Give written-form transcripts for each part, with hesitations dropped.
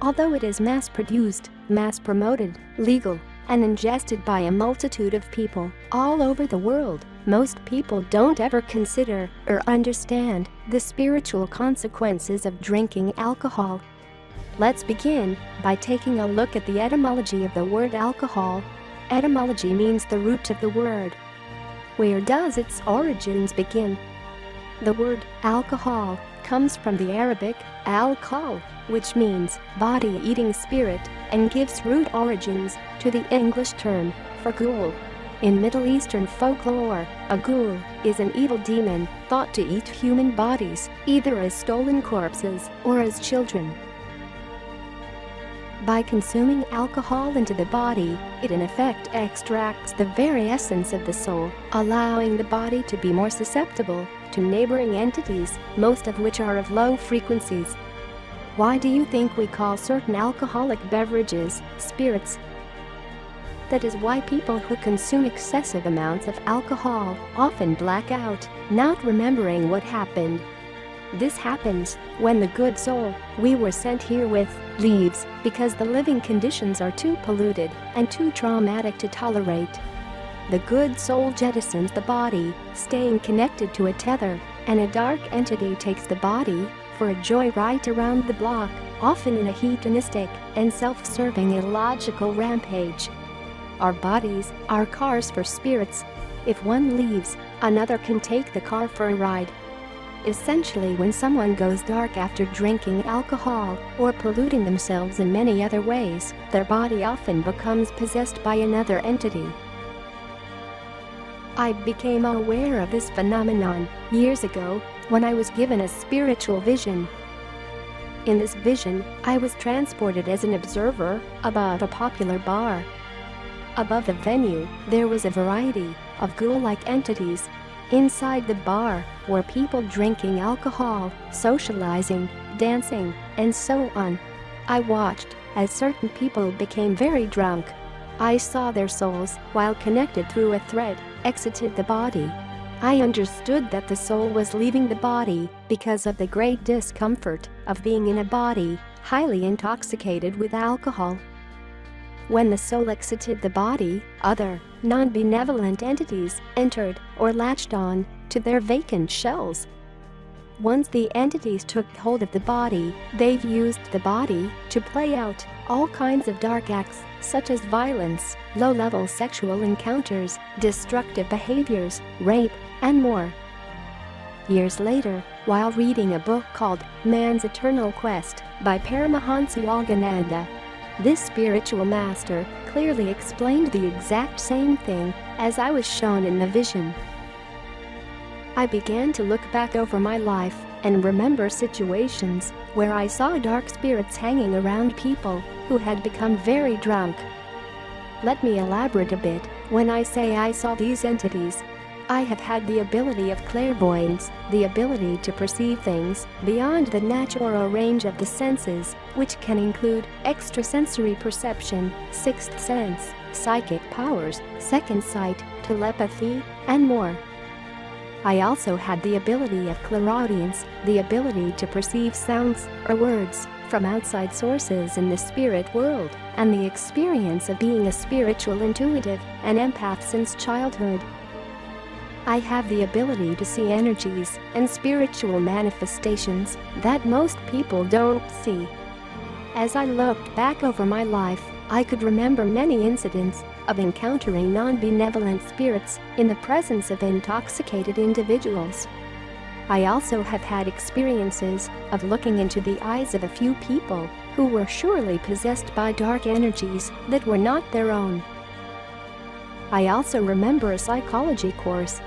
Although it is mass-produced, mass-promoted, legal, and ingested by a multitude of people all over the world, most people don't ever consider or understand the spiritual consequences of drinking alcohol. Let's begin by taking a look at the etymology of the word alcohol. Etymology means the root of the word. Where does its origins begin? The word alcohol comes from the Arabic al-Kuhl, which means body-eating spirit, and gives root origins to the English term for ghoul. In Middle Eastern folklore, a ghoul is an evil demon thought to eat human bodies, either as stolen corpses or as children. By consuming alcohol into the body, it in effect extracts the very essence of the soul, allowing the body to be more susceptible to neighboring entities, most of which are of low frequencies. Why do you think we call certain alcoholic beverages spirits? That is why people who consume excessive amounts of alcohol often black out, not remembering what happened. This happens when the good soul we were sent here with leaves because the living conditions are too polluted and too traumatic to tolerate. The good soul jettisons the body, staying connected to a tether, and a dark entity takes the body for a joyride around the block, often in a hedonistic and self-serving illogical rampage. Our bodies are cars for spirits. If one leaves, another can take the car for a ride. Essentially, when someone goes dark after drinking alcohol or polluting themselves in many other ways, their body often becomes possessed by another entity. I became aware of this phenomenon years ago when I was given a spiritual vision. In this vision, I was transported as an observer above a popular bar. Above the venue, there was a variety of ghoul-like entities. Inside the bar were people drinking alcohol, socializing, dancing, and so on. I watched as certain people became very drunk. I saw their souls, while connected through a thread, exited the body. I understood that the soul was leaving the body because of the great discomfort of being in a body highly intoxicated with alcohol. When the soul exited the body, other, non-benevolent entities entered or latched on to their vacant shells. Once the entities took hold of the body, they've used the body to play out all kinds of dark acts, such as violence, low-level sexual encounters, destructive behaviors, rape, and more. Years later, while reading a book called Man's Eternal Quest by Paramahansa Yogananda, this spiritual master clearly explained the exact same thing as I was shown in the vision. I began to look back over my life and remember situations where I saw dark spirits hanging around people who had become very drunk. Let me elaborate a bit. When I say I saw these entities, I have had the ability of clairvoyance, the ability to perceive things beyond the natural range of the senses, which can include extrasensory perception, sixth sense, psychic powers, second sight, telepathy, and more. I also had the ability of clairaudience, the ability to perceive sounds or words from outside sources in the spirit world, and the experience of being a spiritual intuitive and empath since childhood. I have the ability to see energies and spiritual manifestations that most people don't see. As I looked back over my life, I could remember many incidents of encountering non-benevolent spirits in the presence of intoxicated individuals. I also have had experiences of looking into the eyes of a few people who were surely possessed by dark energies that were not their own. I also remember a psychology course.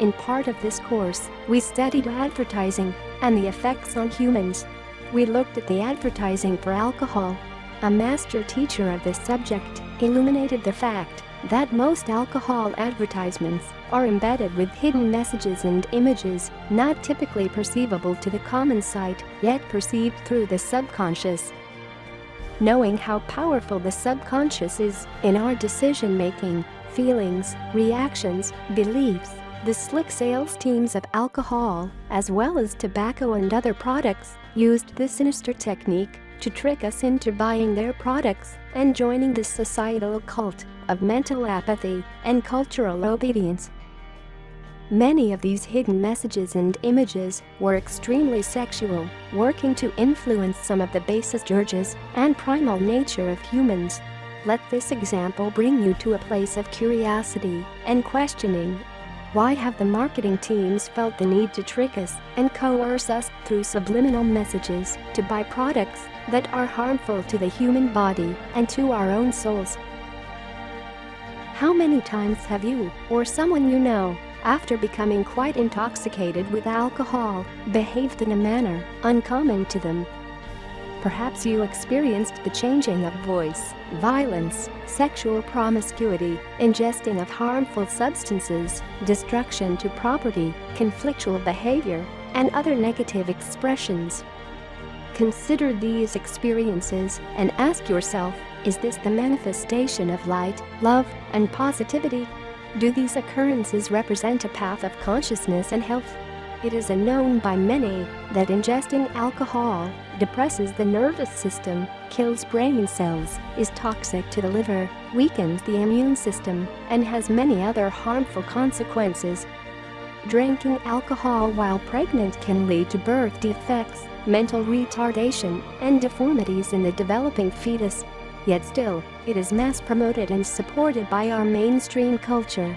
In part of this course, we studied advertising and the effects on humans. We looked at the advertising for alcohol. A master teacher of this subject illuminated the fact that most alcohol advertisements are embedded with hidden messages and images not typically perceivable to the common sight, yet perceived through the subconscious. Knowing how powerful the subconscious is in our decision-making, feelings, reactions, beliefs, the slick sales teams of alcohol, as well as tobacco and other products, used this sinister technique to trick us into buying their products and joining the societal cult of mental apathy and cultural obedience. Many of these hidden messages and images were extremely sexual, working to influence some of the basest urges and primal nature of humans. Let this example bring you to a place of curiosity and questioning. Why have the marketing teams felt the need to trick us and coerce us through subliminal messages to buy products that are harmful to the human body and to our own souls? How many times have you, or someone you know, after becoming quite intoxicated with alcohol, behaved in a manner uncommon to them? Perhaps you experienced the changing of voice, violence, sexual promiscuity, ingesting of harmful substances, destruction to property, conflictual behavior, and other negative expressions. Consider these experiences and ask yourself, is this the manifestation of light, love, and positivity? Do these occurrences represent a path of consciousness and health? It is known by many that ingesting alcohol depresses the nervous system, kills brain cells, is toxic to the liver, weakens the immune system, and has many other harmful consequences. Drinking alcohol while pregnant can lead to birth defects, mental retardation, and deformities in the developing fetus. Yet still, it is mass-promoted and supported by our mainstream culture.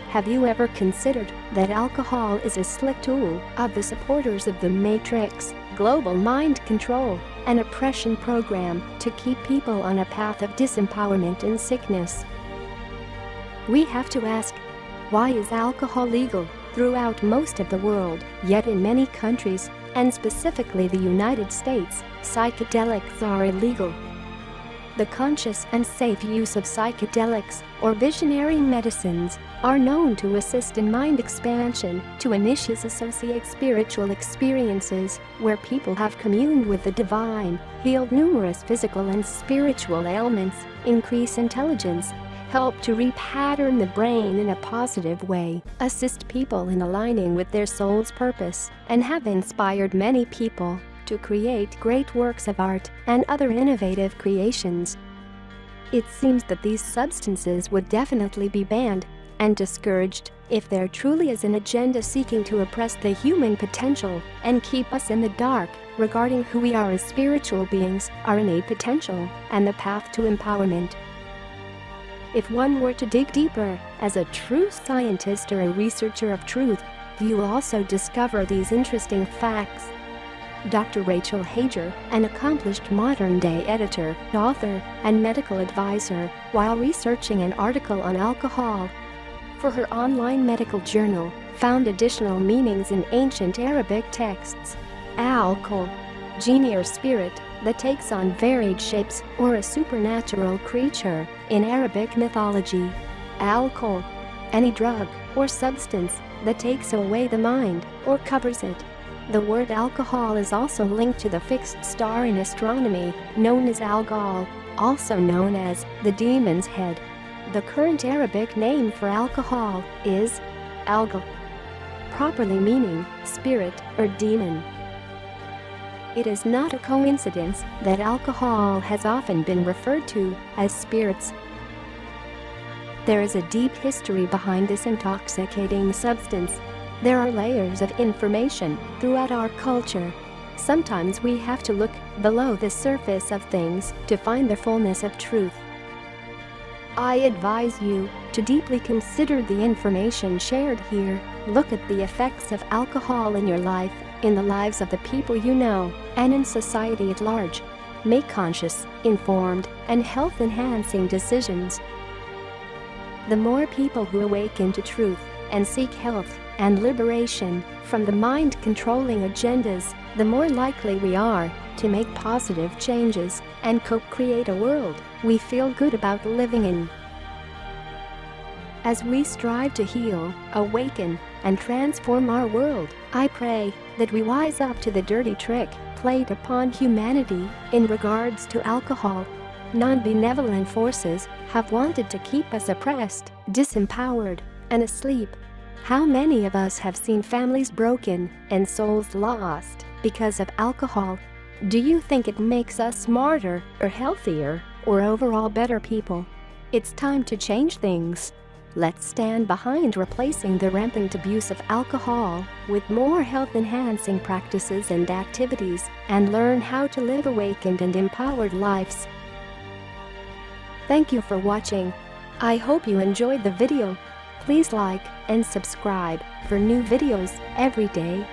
Have you ever considered that alcohol is a slick tool of the supporters of the Matrix, global mind control, and oppression program to keep people on a path of disempowerment and sickness? We have to ask, why is alcohol legal throughout most of the world, yet in many countries, and specifically the United States, psychedelics are illegal? The conscious and safe use of psychedelics, or visionary medicines, are known to assist in mind expansion, to associate spiritual experiences where people have communed with the divine, healed numerous physical and spiritual ailments, increase intelligence, help to repattern the brain in a positive way, assist people in aligning with their soul's purpose, and have inspired many people to create great works of art and other innovative creations. It seems that these substances would definitely be banned and discouraged if there truly is an agenda seeking to oppress the human potential and keep us in the dark regarding who we are as spiritual beings, our innate potential, and the path to empowerment. If one were to dig deeper, as a true scientist or a researcher of truth, you will also discover these interesting facts. Dr. Rachel Hager, an accomplished modern-day editor, author, and medical advisor, while researching an article on alcohol for her online medical journal, found additional meanings in ancient Arabic texts. Al-Kuhl, genie or spirit that takes on varied shapes, or a supernatural creature in Arabic mythology. Al-Kuhl, any drug or substance that takes away the mind or covers it. The word alcohol is also linked to the fixed star in astronomy, known as Al-Ghawl, also known as the demon's head. The current Arabic name for alcohol is Al-Ghawl, properly meaning spirit or demon. It is not a coincidence that alcohol has often been referred to as spirits. There is a deep history behind this intoxicating substance. There are layers of information throughout our culture. Sometimes we have to look below the surface of things to find the fullness of truth. I advise you to deeply consider the information shared here. Look at the effects of alcohol in your life, in the lives of the people you know, and in society at large. Make conscious, informed, and health-enhancing decisions. The more people who awaken to truth and seek health and liberation from the mind-controlling agendas, the more likely we are to make positive changes and co-create a world we feel good about living in. As we strive to heal, awaken, and transform our world, I pray that we wise up to the dirty trick played upon humanity in regards to alcohol. Non-benevolent forces have wanted to keep us oppressed, disempowered, and asleep. How many of us have seen families broken and souls lost because of alcohol? Do you think it makes us smarter or healthier or overall better people? It's time to change things. Let's stand behind replacing the rampant abuse of alcohol with more health-enhancing practices and activities and learn how to live awakened and empowered lives. Thank you for watching. I hope you enjoyed the video. Please like and subscribe for new videos every day.